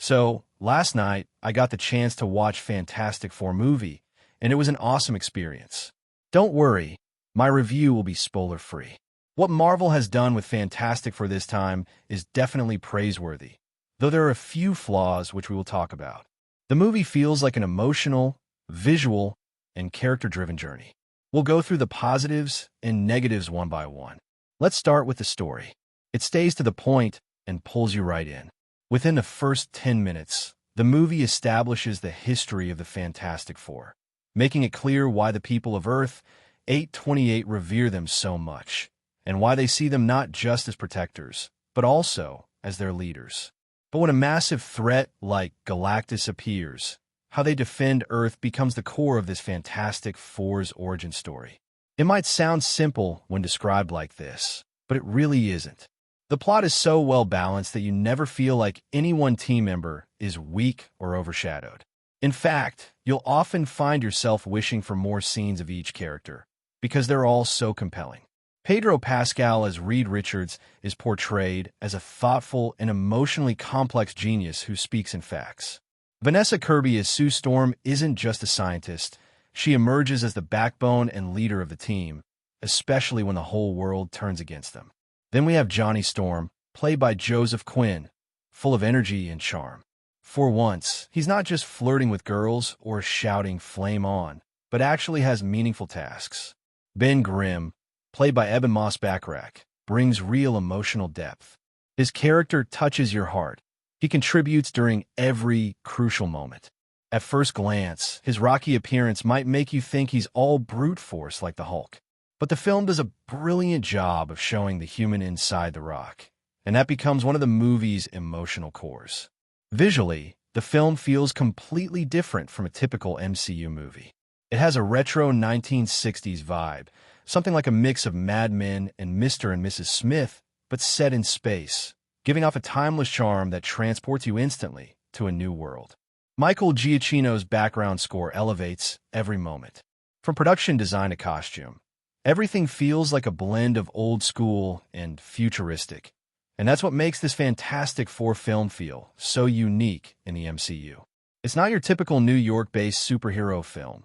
So, last night, I got the chance to watch Fantastic Four movie, and it was an awesome experience. Don't worry, my review will be spoiler-free. What Marvel has done with Fantastic Four this time is definitely praiseworthy, though there are a few flaws which we will talk about. The movie feels like an emotional, visual, and character-driven journey. We'll go through the positives and negatives one by one. Let's start with the story. It stays to the point and pulls you right in. Within the first 10 minutes, the movie establishes the history of the Fantastic Four, making it clear why the people of Earth 828 revere them so much, and why they see them not just as protectors, but also as their leaders. But when a massive threat like Galactus appears, how they defend Earth becomes the core of this Fantastic Four's origin story. It might sound simple when described like this, but it really isn't. The plot is so well balanced that you never feel like any one team member is weak or overshadowed. In fact, you'll often find yourself wishing for more scenes of each character, because they're all so compelling. Pedro Pascal as Reed Richards is portrayed as a thoughtful and emotionally complex genius who speaks in facts. Vanessa Kirby as Sue Storm isn't just a scientist, she emerges as the backbone and leader of the team, especially when the whole world turns against them. Then we have Johnny Storm, played by Joseph Quinn, full of energy and charm. For once, he's not just flirting with girls or shouting "flame on," but actually has meaningful tasks. Ben Grimm, played by Eben Moss-Bachrach, brings real emotional depth. His character touches your heart. He contributes during every crucial moment. At first glance, his rocky appearance might make you think he's all brute force like the Hulk. But the film does a brilliant job of showing the human inside the Rock, and that becomes one of the movie's emotional cores. Visually, the film feels completely different from a typical MCU movie. It has a retro 1960s vibe, something like a mix of Mad Men and Mr. and Mrs. Smith, but set in space, giving off a timeless charm that transports you instantly to a new world. Michael Giacchino's background score elevates every moment. From production design to costume, everything feels like a blend of old school and futuristic, and that's what makes this Fantastic Four film feel so unique in the MCU. It's not your typical New York-based superhero film,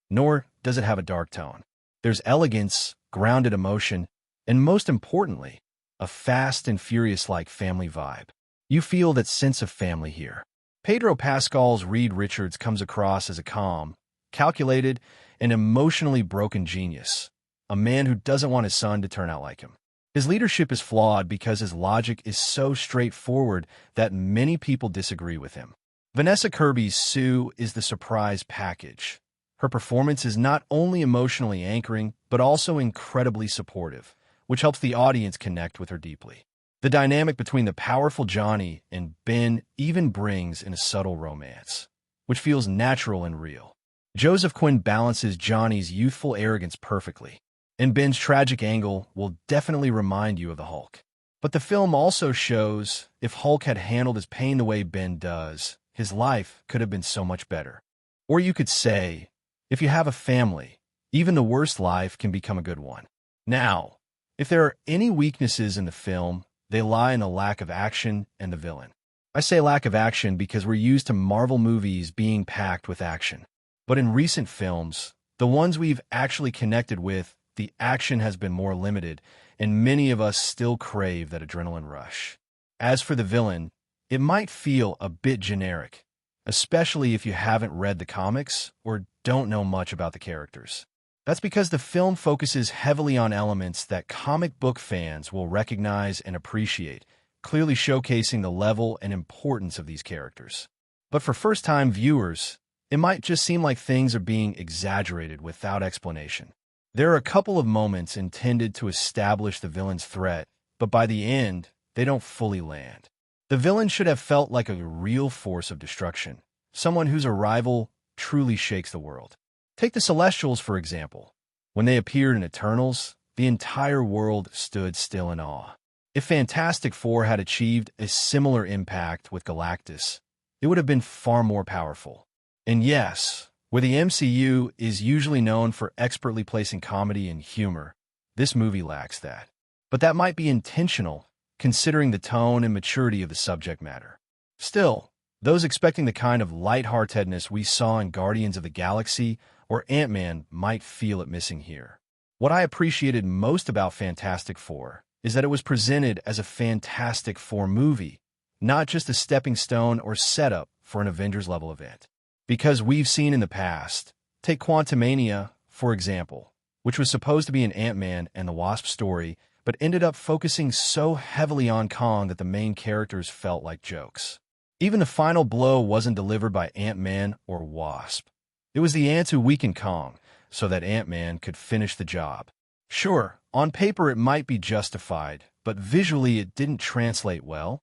nor does it have a dark tone. There's elegance, grounded emotion, and most importantly, a fast and furious-like family vibe. You feel that sense of family here. Pedro Pascal's Reed Richards comes across as a calm, calculated, and emotionally broken genius, a man who doesn't want his son to turn out like him. His leadership is flawed because his logic is so straightforward that many people disagree with him. Vanessa Kirby's Sue is the surprise package. Her performance is not only emotionally anchoring, but also incredibly supportive, which helps the audience connect with her deeply. The dynamic between the powerful Johnny and Ben even brings in a subtle romance, which feels natural and real. Joseph Quinn balances Johnny's youthful arrogance perfectly, and Ben's tragic angle will definitely remind you of the Hulk. But the film also shows if Hulk had handled his pain the way Ben does, his life could have been so much better. Or you could say, if you have a family, even the worst life can become a good one. Now, if there are any weaknesses in the film, they lie in the lack of action and the villain. I say lack of action because we're used to Marvel movies being packed with action. But in recent films, the ones we've actually connected with, the action has been more limited, and many of us still crave that adrenaline rush. As for the villain, it might feel a bit generic, especially if you haven't read the comics or don't know much about the characters. That's because the film focuses heavily on elements that comic book fans will recognize and appreciate, clearly showcasing the level and importance of these characters. But for first-time viewers, it might just seem like things are being exaggerated without explanation. There are a couple of moments intended to establish the villain's threat, but by the end, they don't fully land. The villain should have felt like a real force of destruction, someone whose arrival truly shakes the world. Take the Celestials, for example. When they appeared in Eternals, the entire world stood still in awe. If Fantastic Four had achieved a similar impact with Galactus, it would have been far more powerful. And yes, where the MCU is usually known for expertly placing comedy and humor, this movie lacks that. But that might be intentional, considering the tone and maturity of the subject matter. Still, Those expecting the kind of lightheartedness we saw in Guardians of the Galaxy or Ant-Man might feel it missing here. What I appreciated most about Fantastic Four is that it was presented as a Fantastic Four movie, not just a stepping stone or setup for an Avengers-level event. Because we've seen in the past, take Quantumania, for example, which was supposed to be an Ant-Man and the Wasp story, but ended up focusing so heavily on Kong that the main characters felt like jokes. Even the final blow wasn't delivered by Ant-Man or Wasp. It was the ants who weakened Kong, so that Ant-Man could finish the job. Sure, on paper it might be justified, but visually it didn't translate well,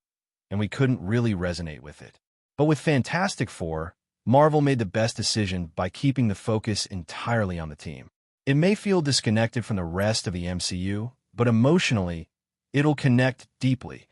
and we couldn't really resonate with it. But with Fantastic Four, Marvel made the best decision by keeping the focus entirely on the team. It may feel disconnected from the rest of the MCU, but emotionally, it'll connect deeply,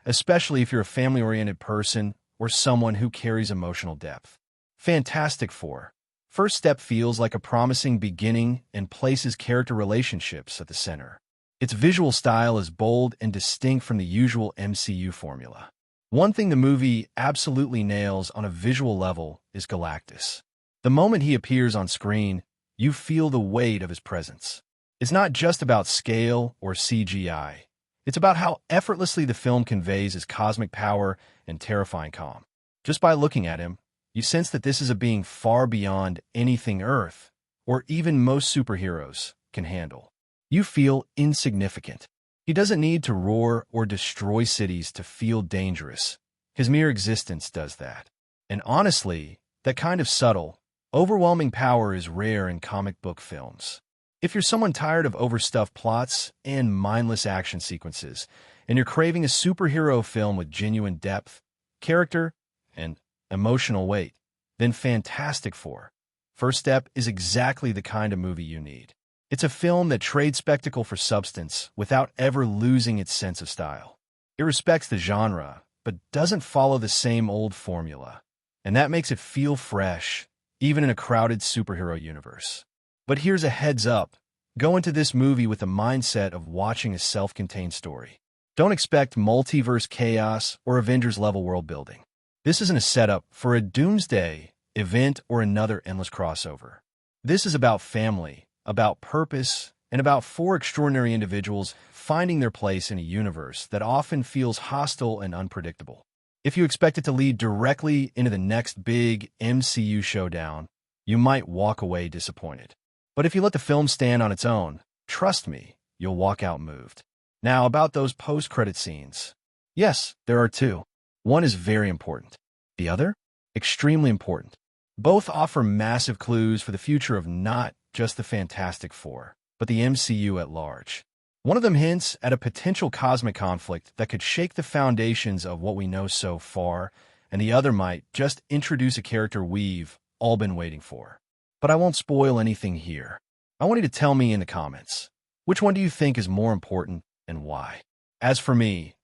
especially if you're a family-oriented person or someone who carries emotional depth. Fantastic Four. First Step feels like a promising beginning and places character relationships at the center. Its visual style is bold and distinct from the usual MCU formula. One thing the movie absolutely nails on a visual level is Galactus. The moment he appears on screen, you feel the weight of his presence. It's not just about scale or CGI. It's about how effortlessly the film conveys his cosmic power and terrifying calm. Just by looking at him, you sense that this is a being far beyond anything Earth, or even most superheroes, can handle. You feel insignificant. He doesn't need to roar or destroy cities to feel dangerous. His mere existence does that. And honestly, that kind of subtle, overwhelming power is rare in comic book films. If you're someone tired of overstuffed plots and mindless action sequences, and you're craving a superhero film with genuine depth, character, and emotional weight, then Fantastic Four. First Step is exactly the kind of movie you need. It's a film that trades spectacle for substance without ever losing its sense of style. It respects the genre, but doesn't follow the same old formula. And that makes it feel fresh, even in a crowded superhero universe. But here's a heads up. Go into this movie with the mindset of watching a self-contained story. Don't expect multiverse chaos or Avengers-level world building. This isn't a setup for a doomsday event or another endless crossover. This is about family, about purpose, and about four extraordinary individuals finding their place in a universe that often feels hostile and unpredictable. If you expect it to lead directly into the next big MCU showdown, you might walk away disappointed. But if you let the film stand on its own, trust me, you'll walk out moved. Now, about those post-credit scenes. Yes, there are two. One is very important. The other? Extremely important. Both offer massive clues for the future of not just the Fantastic Four, but the MCU at large. One of them hints at a potential cosmic conflict that could shake the foundations of what we know so far, and the other might just introduce a character we've all been waiting for. But I won't spoil anything here. I want you to tell me in the comments, which one do you think is more important and why? As for me,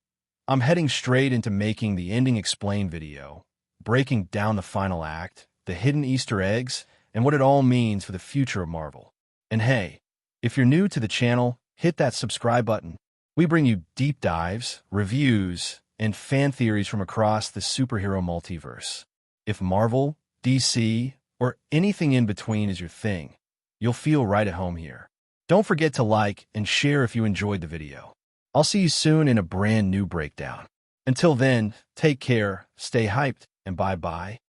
I'm heading straight into making the ending explain video, breaking down the final act, the hidden Easter eggs, and what it all means for the future of Marvel. And hey, if you're new to the channel, hit that subscribe button. We bring you deep dives, reviews, and fan theories from across the superhero multiverse. If Marvel, DC, or anything in between is your thing, you'll feel right at home here. Don't forget to like and share if you enjoyed the video. I'll see you soon in a brand new breakdown. Until then, take care, stay hyped, and bye-bye.